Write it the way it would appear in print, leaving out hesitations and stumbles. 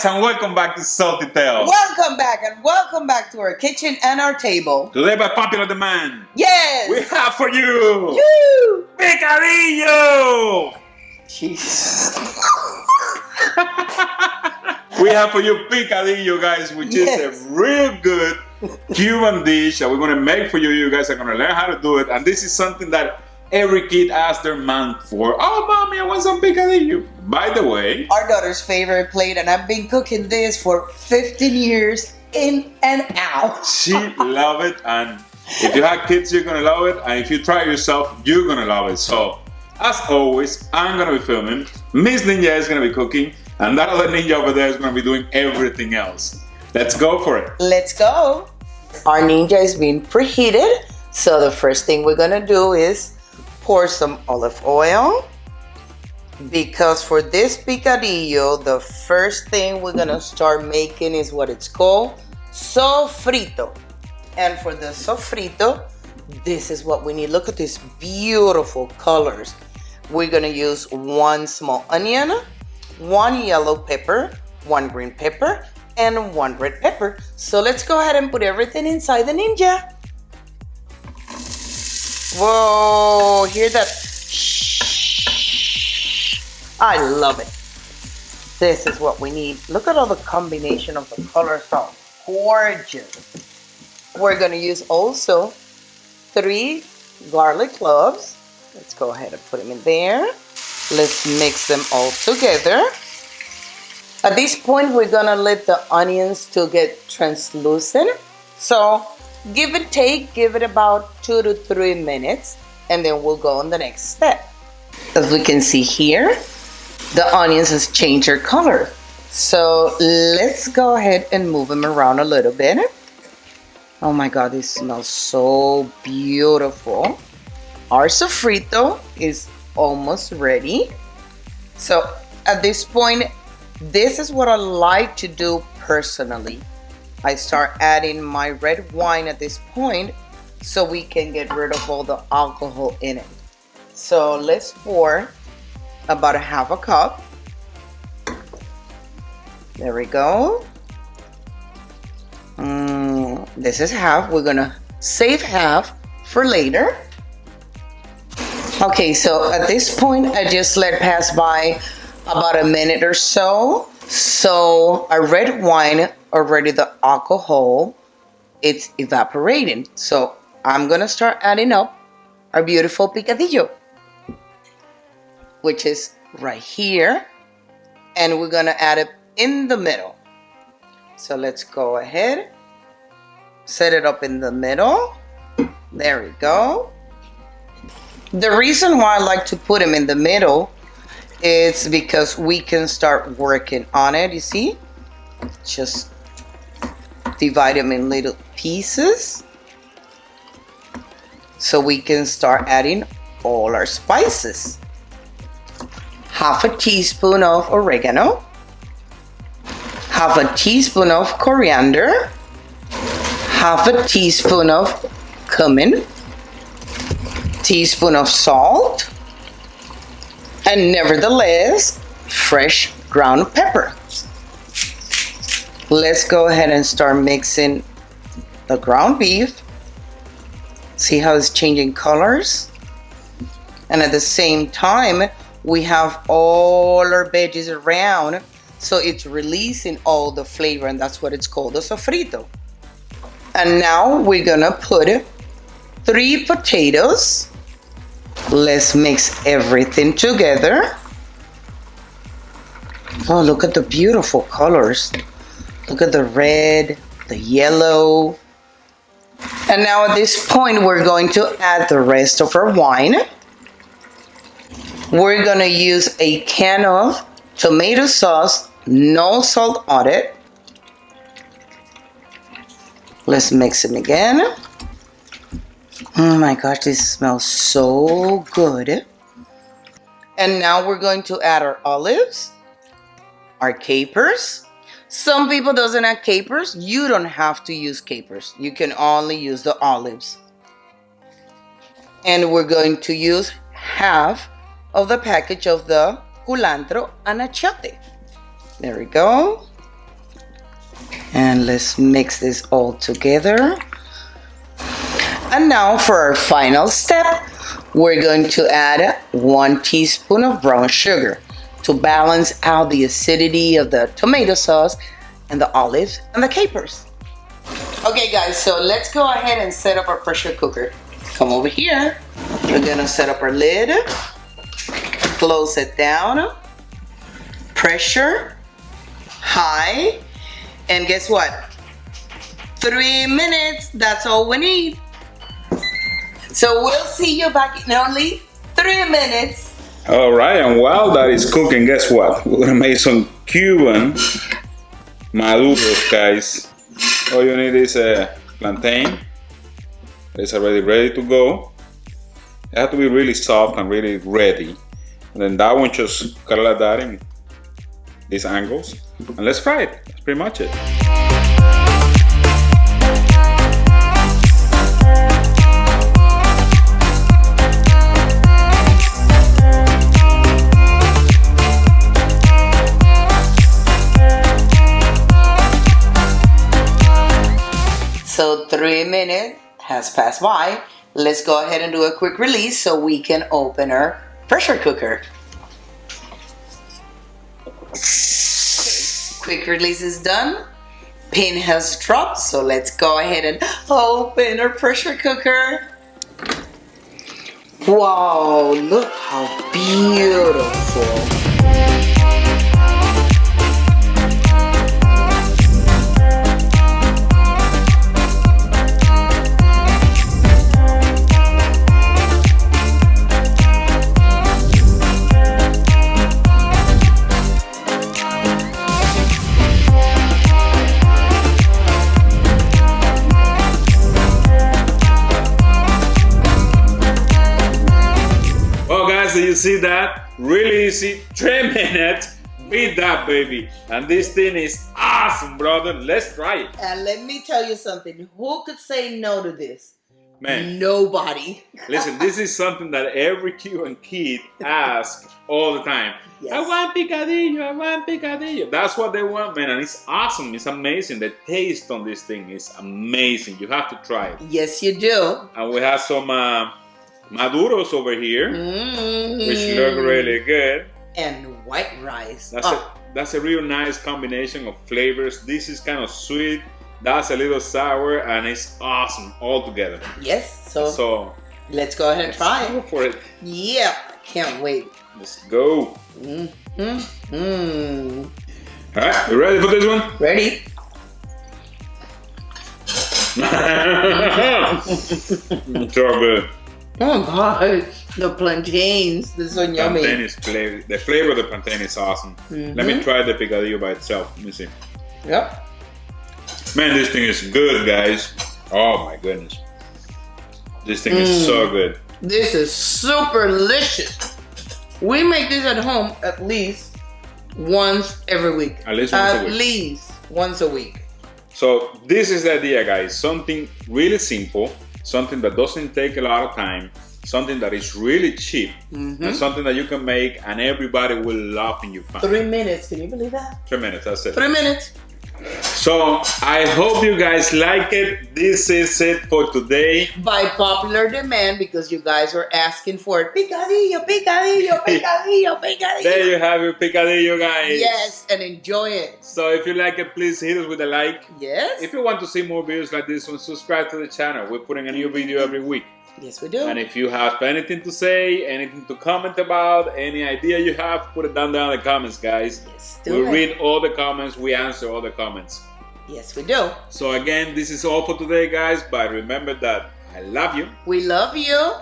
guys, and welcome back to Salty Tales. Welcome back, and welcome back to our kitchen and our table. Today, by popular demand, yes, we have for you Woo! Picadillo. Jeez. We have for you Picadillo, guys, which is a real good Cuban dish that we're going to make for you. You guys are going to learn how to do it, and this is something that every kid asks their mom for. Oh, mommy, I want some Picadillo. By the way, our daughter's favorite plate, and I've been cooking this for 15 years in and out. She loves it, and if you have kids, you're gonna love it, and if you try it yourself, you're gonna love it. So, as always, I'm gonna be filming. Miss Ninja is gonna be cooking, and that other ninja over there is gonna be doing everything else. Let's go for it. Let's go. Our ninja is being preheated, so the first thing we're gonna do is pour some olive oil, because for this picadillo, the first thing we're gonna start making is what it's called sofrito. And for the sofrito, this is what we need. Look at these beautiful colors. We're gonna use 1 small onion, 1 yellow pepper, 1 green pepper, and 1 red pepper. So let's go ahead and put everything inside the Ninja. Whoa, hear that? I love it. This is what we need. Look at all the combination of the colors, so gorgeous. We're gonna use also 3 garlic cloves. Let's go ahead and put them in there. Let's mix them all together. At this point, we're gonna let the onions to get translucent. So give it about 2 to 3 minutes, and then we'll go on the next step. As we can see here, the onions has changed their color. So let's go ahead and move them around a little bit. Oh my God, this smells so beautiful. Our sofrito is almost ready. So at this point, this is what I like to do personally. I start adding my red wine at this point so we can get rid of all the alcohol in it. So let's pour about 1/2 cup. There we go. This is half. We're gonna save half for later. Okay, so at this point, I just let pass by about a minute or so. So our red wine, already the alcohol, it's evaporating. So I'm gonna start adding up our beautiful picadillo, which is right here, and we're gonna add it in the middle. So let's go ahead, set it up in the middle. There we go. The reason why I like to put them in the middle is because we can start working on it. You see, just divide them in little pieces so we can start adding all our spices. 1/2 teaspoon of oregano, 1/2 teaspoon of coriander, 1/2 teaspoon of cumin, teaspoon of salt, and nevertheless, fresh ground pepper. Let's go ahead and start mixing the ground beef. See how it's changing colors? And at the same time, we have all our veggies around, so it's releasing all the flavor, and that's what it's called, the sofrito. And now we're gonna put 3 potatoes. Let's mix everything together. Oh, look at the beautiful colors. Look at the red, the yellow. And now at this point, we're going to add the rest of our wine. We're gonna use a can of tomato sauce, no salt on it. Let's mix it again. Oh my gosh, this smells so good. And now we're going to add our olives, our capers. Some people doesn't add capers. You don't have to use capers. You can only use the olives. And we're going to use half of the package of the culantro and achiote. There we go. And let's mix this all together. And now for our final step, we're going to add 1 teaspoon of brown sugar to balance out the acidity of the tomato sauce and the olives and the capers. Okay guys, so let's go ahead and set up our pressure cooker. Come over here. We're gonna set up our lid, close it down, pressure, high, and guess what? 3 minutes, that's all we need. So we'll see you back in only 3 minutes. All right, and while that is cooking, guess what? We're gonna make some Cuban maduros, guys. All you need is a plantain. It's already ready to go. It has to be really soft and really ready. And then that one, just cut like that in these angles. And let's fry it. That's pretty much it. So 3 minutes has passed by. Let's go ahead and do a quick release so we can open our pressure cooker. Quick release is done. Pin has dropped, so let's go ahead and open our pressure cooker. Wow, look how beautiful. Do you see that? Really easy. 3 minutes. Beat that, baby. And this thing is awesome, brother. Let's try it. And let me tell you something. Who could say no to this? Man. Nobody. Listen, this is something that every Cuban kid asks all the time. Yes. I want picadillo, I want picadillo. That's what they want, man. And it's awesome. It's amazing. The taste on this thing is amazing. You have to try it. Yes, you do. And we have some maduros over here, which look really good. And white rice. That's a real nice combination of flavors. This is kind of sweet. That's a little sour, and it's awesome all together. Yes. So let's go ahead and try it. Go for it. Yeah, can't wait. Let's go. All right, you ready for this one? Ready. It's so good. Oh my God, the plantains, this is so yummy. Plantain is the flavor of the plantain is awesome. Let me try the picadillo by itself. Let me see. Yep. Man, this thing is good, guys. Oh my goodness. This thing is so good. This is super delicious. We make this at home at least once every week. At least once a week. At least once a week. So this is the idea, guys. Something really simple. Something that doesn't take a lot of time, something that is really cheap, and something that you can make and everybody will love in your family. 3 minutes, can you believe that? 3 minutes, that's it. 3 minutes. So I hope you guys like it. This is it for today. By popular demand, because you guys were asking for it. Picadillo, picadillo, picadillo, picadillo. There you have your picadillo, guys. Yes, and enjoy it. So if you like it, please hit us with a like. Yes. If you want to see more videos like this one, subscribe to the channel. We're putting a new video every week. Yes, we do. And if you have anything to say, anything to comment about, any idea you have, put it down in the comments, guys. Yes, we read all the comments, we answer all the comments. Yes, we do. So again, this is all for today, guys. But remember that I love you. We love you.